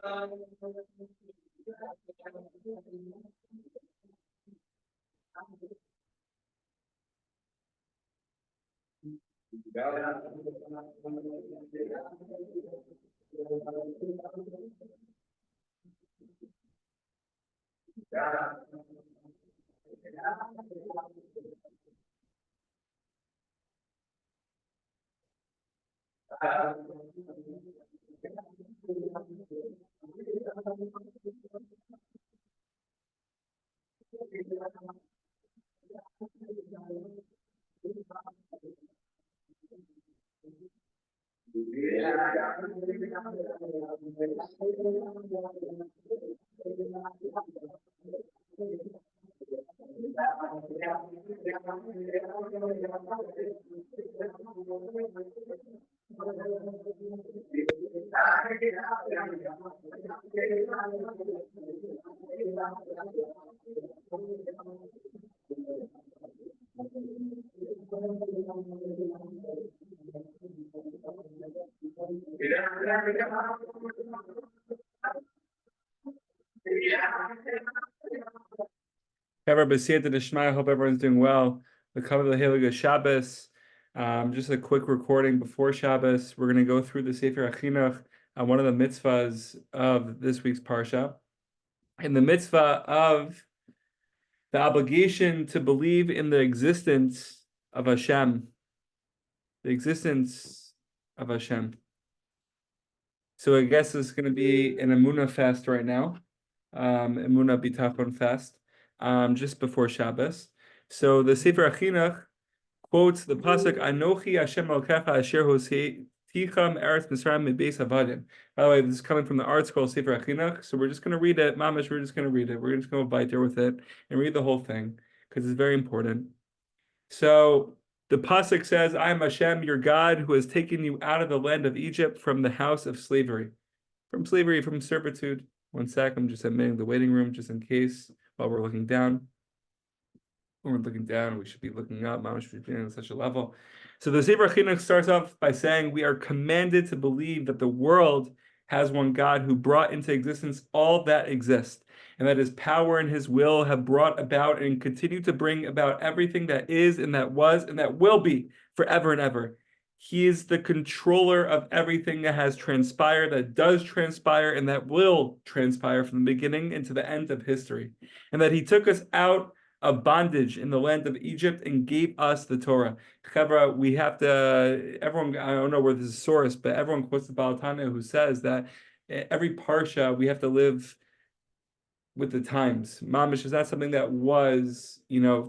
I hope everyone's doing well. The cover of the Haliga Shabbos. Just a quick recording before Shabbos. We're going to go through the Sefer Hachinuch, one of the mitzvahs of this week's parsha, and the mitzvah of the obligation to believe in the existence of Hashem. The existence of Hashem. So I guess it's going to be an Emunah fast right now, Emunah Bitachon fast, just before Shabbos. So the Sefer Hachinuch quotes the pasuk Anochi Hashem Elokecha Asher Hoseiticham Eretz Mitzrayim Mibeis Avadim. By the way, this is coming from the art scroll Sefer Hachinuch, so we're just going to read it. Mamish, we're just going to read it. We're just going to bite there with it and read the whole thing because it's very important. So the pasuk says, "I am Hashem, your God, who has taken you out of the land of Egypt from the house of slavery." From slavery, from servitude. One sec, I'm just admitting the waiting room just in case while we're looking down. When we're looking down, we should be looking up. Mama should be on such a level. So the Sefer Hachinuch starts off by saying, we are commanded to believe that the world has one God who brought into existence all that exists, and that his power and his will have brought about and continue to bring about everything that is and that was and that will be forever and ever. He is the controller of everything that has transpired, that does transpire, and that will transpire from the beginning into the end of history. And that he took us out of bondage in the land of Egypt and gave us the Torah. Chavra, we have to, everyone, I don't know where this is sourced, but everyone quotes the Baal Tanya who says that every parsha, we have to live with the times. Mamish is not something that was,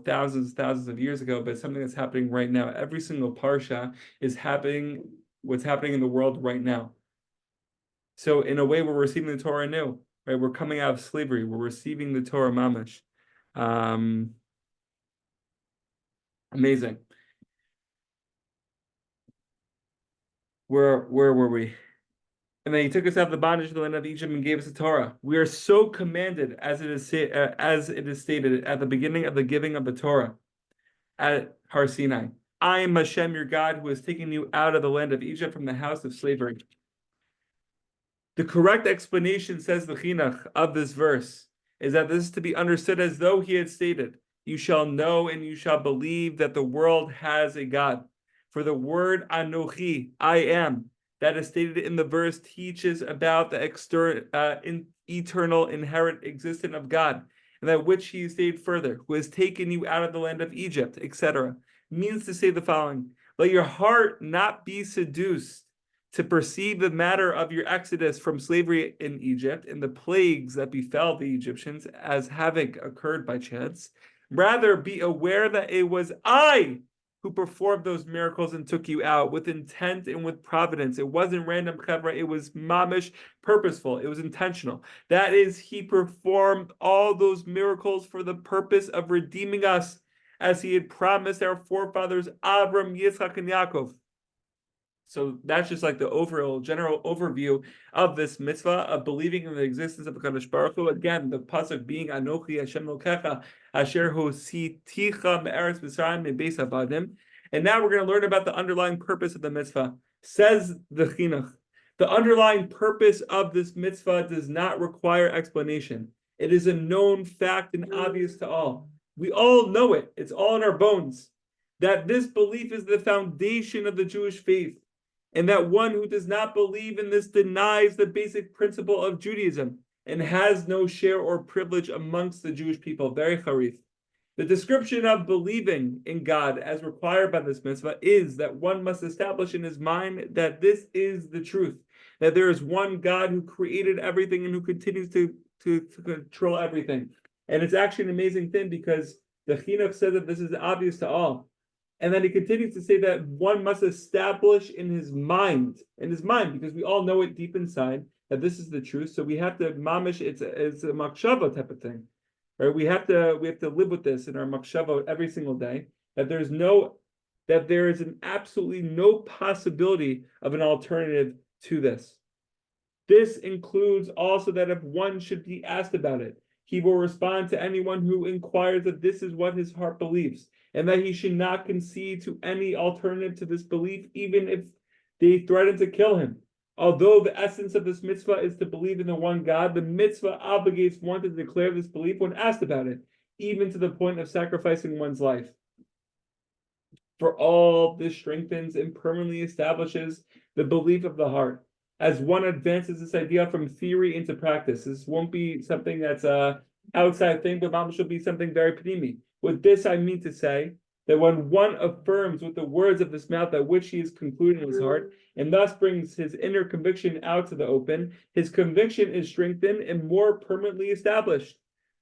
thousands of years ago, but something that's happening right now. Every single parsha is happening, what's happening in the world right now. So in a way, we're receiving the Torah anew, right? We're coming out of slavery. We're receiving the Torah mamish. Amazing. Where were we? And then he took us out of the bondage of the land of Egypt and gave us the Torah. We are so commanded, as it is stated at the beginning of the giving of the Torah at Har Sinai. I am Hashem, your God, who has taken you out of the land of Egypt from the house of slavery. The correct explanation, says the Chinuch, of this verse is that this is to be understood as though he had stated, you shall know and you shall believe that the world has a God. For the word Anochi, I am, that is stated in the verse, teaches about the eternal, inherent existence of God, and that which he stated further, who has taken you out of the land of Egypt, etc., means to say the following: let your heart not be seduced to perceive the matter of your exodus from slavery in Egypt and the plagues that befell the Egyptians as having occurred by chance. Rather, be aware that it was I who performed those miracles and took you out with intent and with providence. It wasn't random, chevra. It was mamish, purposeful. It was intentional. That is, he performed all those miracles for the purpose of redeeming us, as he had promised our forefathers, Avram, Yitzchak, and Yaakov. So that's just like the overall general overview of this mitzvah of believing in the existence of Hakadosh Baruch Hu. Again, the pasuk being Anochi Hashem Elokecha Asher Hoseiticham Eretz Mitzrayim Mibeis Avadim. And now we're going to learn about the underlying purpose of the mitzvah. Says the Chinuch, The underlying purpose of this mitzvah does not require explanation. It is a known fact and obvious to all. We all know it. It's all in our bones. That this belief is the foundation of the Jewish faith, and that one who does not believe in this denies the basic principle of Judaism and has no share or privilege amongst the Jewish people. Very charif. The description of believing in God as required by this mitzvah is that one must establish in his mind that this is the truth, that there is one God who created everything and who continues to control everything. And it's actually an amazing thing because the Hachinuch says that this is obvious to all. And then he continues to say that one must establish in his mind, because we all know it deep inside that this is the truth. So we have to mamish, it's a makshava type of thing. Right? We have to live with this in our makshava every single day, that there is an absolutely no possibility of an alternative to this. This includes also that if one should be asked about it, he will respond to anyone who inquires that this is what his heart believes, and that he should not concede to any alternative to this belief, even if they threaten to kill him. Although the essence of this mitzvah is to believe in the one God, the mitzvah obligates one to declare this belief when asked about it, even to the point of sacrificing one's life. For all this strengthens and permanently establishes the belief of the heart. As one advances this idea from theory into practice, this won't be something that's an outside thing, but mamash will be something very pnimi. With this, I mean to say that when one affirms with the words of this mouth that which he is concluding in his heart, and thus brings his inner conviction out to the open, his conviction is strengthened and more permanently established.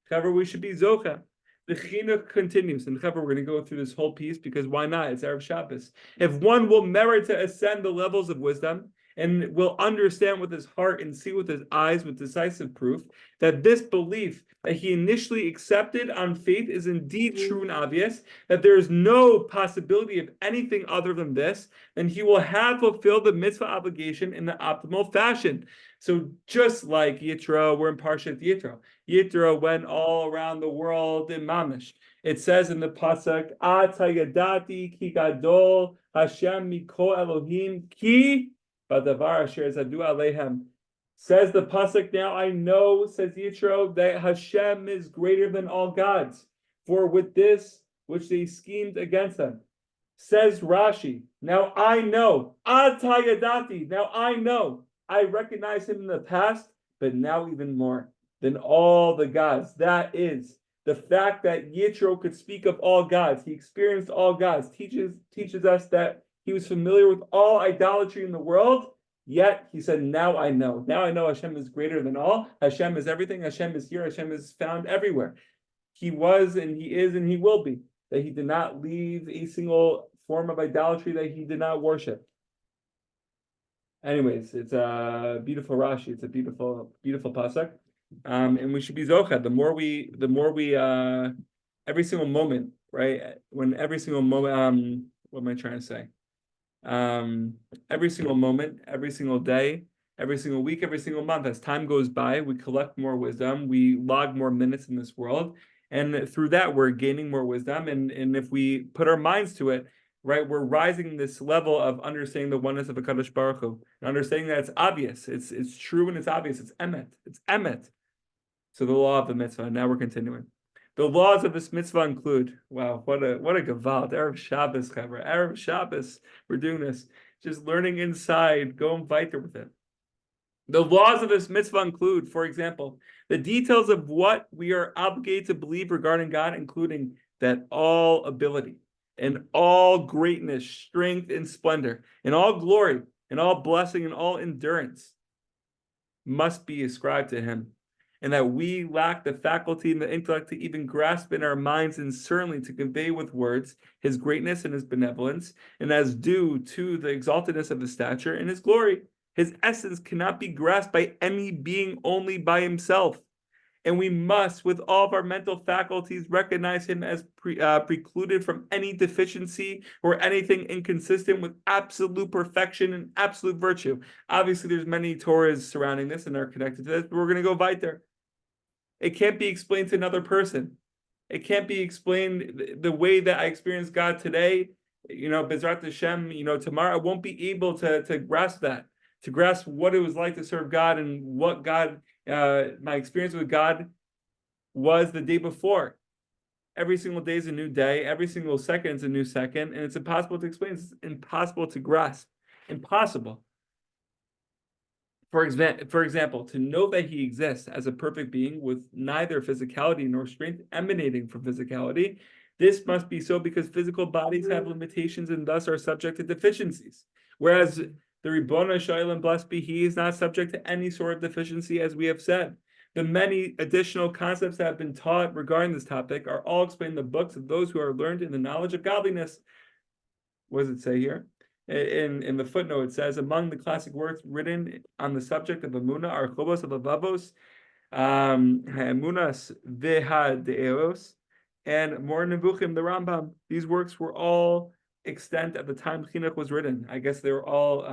However, we should be zocha. The chinuch continues, and we're going to go through this whole piece because why not? It's Erev Shabbos. If one will merit to ascend the levels of wisdom, and will understand with his heart and see with his eyes with decisive proof that this belief that he initially accepted on faith is indeed true and obvious, that there is no possibility of anything other than this, then he will have fulfilled the mitzvah obligation in the optimal fashion. So just like Yitro, we're in Parshat Yitro. Yitro went all around the world in Mamish. It says in the pasuk, Ata yadati ki gadol Hashem miko Elohim ki b'davar asher zadu alehem. Says the pasuk, now I know, says Yitro, that Hashem is greater than all gods, for with this which they schemed against them. Says Rashi, now I know, Ata yadati, now I know, I recognize him in the past, but now even more than all the gods. That is the fact that Yitro could speak of all gods. He experienced all gods. Teaches us that he was familiar with all idolatry in the world. Yet he said, now I know. Now I know Hashem is greater than all. Hashem is everything. Hashem is here. Hashem is found everywhere. He was and he is and he will be. That he did not leave a single form of idolatry that he did not worship. Anyways, it's a beautiful Rashi. It's a beautiful, beautiful pasuk. And we should be zocha. The more we, every single moment, right? When every single moment, what am I trying to say? Every single moment, every single day, every single week, every single month, as time goes by, we collect more wisdom. We log more minutes in this world, and through that, we're gaining more wisdom. And if we put our minds to it, right, we're rising this level of understanding the oneness of Hakadosh Baruch Hu, and understanding that it's obvious, it's true, and it's obvious. It's emet. So the law of the mitzvah. Now we're continuing. The laws of this mitzvah include, wow, what a gevalt, Erev Shabbos, Chaver, Erev Shabbos. We're doing this, just learning inside, going weiter with it. The laws of this mitzvah include, for example, the details of what we are obligated to believe regarding God, including that all ability and all greatness, strength and splendor, and all glory, and all blessing, and all endurance must be ascribed to him, and that we lack the faculty and the intellect to even grasp in our minds and certainly to convey with words his greatness and his benevolence, and as due to the exaltedness of his stature and his glory. His essence cannot be grasped by any being only by himself. And we must, with all of our mental faculties, recognize him as precluded from any deficiency or anything inconsistent with absolute perfection and absolute virtue. Obviously, there's many Torahs surrounding this and are connected to this, but we're going to go weiter. It can't be explained to another person. It can't be explained the way that I experience God today. Bezrat Hashem, tomorrow I won't be able to grasp that. to grasp what it was like to serve God and what God, my experience with God was the day before. Every single day is a new day. Every single second is a new second, and it's impossible to explain. It's impossible to grasp. Impossible. For example, to know that he exists as a perfect being with neither physicality nor strength emanating from physicality, this must be so because physical bodies have limitations and thus are subject to deficiencies. Whereas the Ribbona Shalom, blessed be he, is not subject to any sort of deficiency, as we have said. The many additional concepts that have been taught regarding this topic are all explained in the books of those who are learned in the knowledge of godliness. What does it say here? In the footnote, it says, among the classic works written on the subject of Emunah are Chobos Alavavos, Emunas Veha De'eros, and Mor Nevuchim, the Rambam. These works were all extant at the time Hachinuch was written. I guess they were all,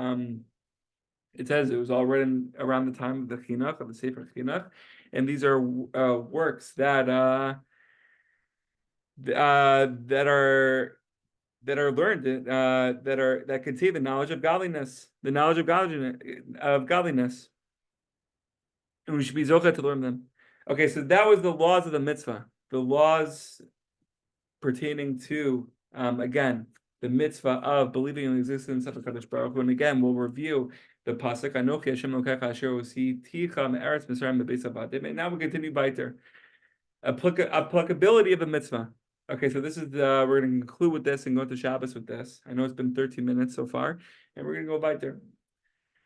it says it was all written around the time of the Hachinuch, of the Sefer Hachinuch, and these are works that are learned, that contain the knowledge of godliness, and we should be zocheh to learn them. Okay, so that was the laws of the mitzvah, the laws pertaining to again the mitzvah of believing in the existence of Hakadosh Baruch Hu. And again, we'll review the pasuk Anochi Hashem Elokecha Asher Hositicha Me'eretz Mitzrayim Bebeis Avadim. And now we continue weiter. Applicability of a mitzvah. Okay, so this is we're going to conclude with this and go to Shabbos with this. I know it's been 13 minutes so far, and we're going to go weiter.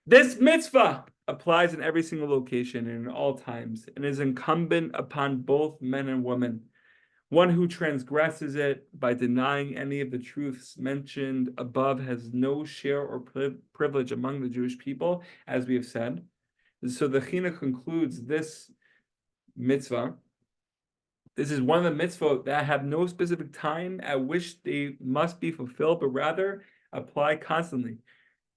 This mitzvah applies in every single location and in all times, and is incumbent upon both men and women. One who transgresses it by denying any of the truths mentioned above has no share or privilege among the Jewish people, as we have said. So the Chinuch concludes this mitzvah. This is one of the mitzvot that have no specific time at which they must be fulfilled, but rather apply constantly.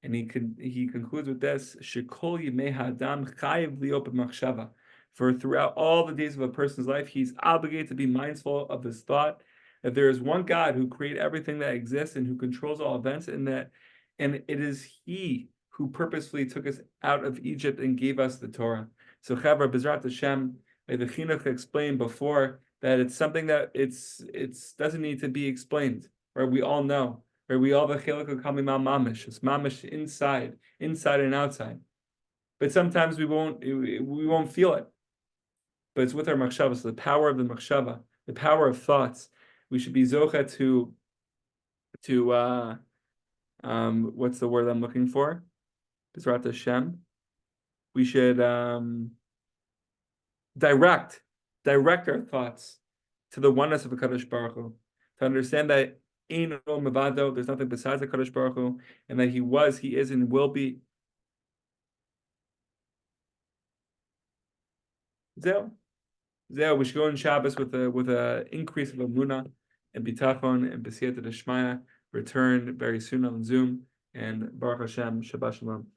And he concludes with this: Shekol yimei ha'adam chayiv liot b'machshava. For throughout all the days of a person's life, he's obligated to be mindful of this thought that there is one God who created everything that exists and who controls all events, and it is He who purposefully took us out of Egypt and gave us the Torah. So, Chavra Bezrat Hashem, like the Chinuch explained before, that it's something that it's doesn't need to be explained, right? We all know, right? We all have a chelik kamimah mamish. It's mamish inside and outside. But sometimes we won't feel it. But it's with our machshava. So the power of the machshava, the power of thoughts, we should be zocha to what's the word I'm looking for? Bezrat Hashem. We should direct our thoughts to the oneness of Hakadosh Baruch Hu, to understand that Ein Lo Mevado, there's nothing besides Hakadosh Baruch Hu, and that He was, He is, and will be. Zeo, we should go in Shabbos with a increase of Emunah and Bitachon and B'siyata D'Shmaya. Return very soon on Zoom, and Baruch Hashem, Shabbat Shalom.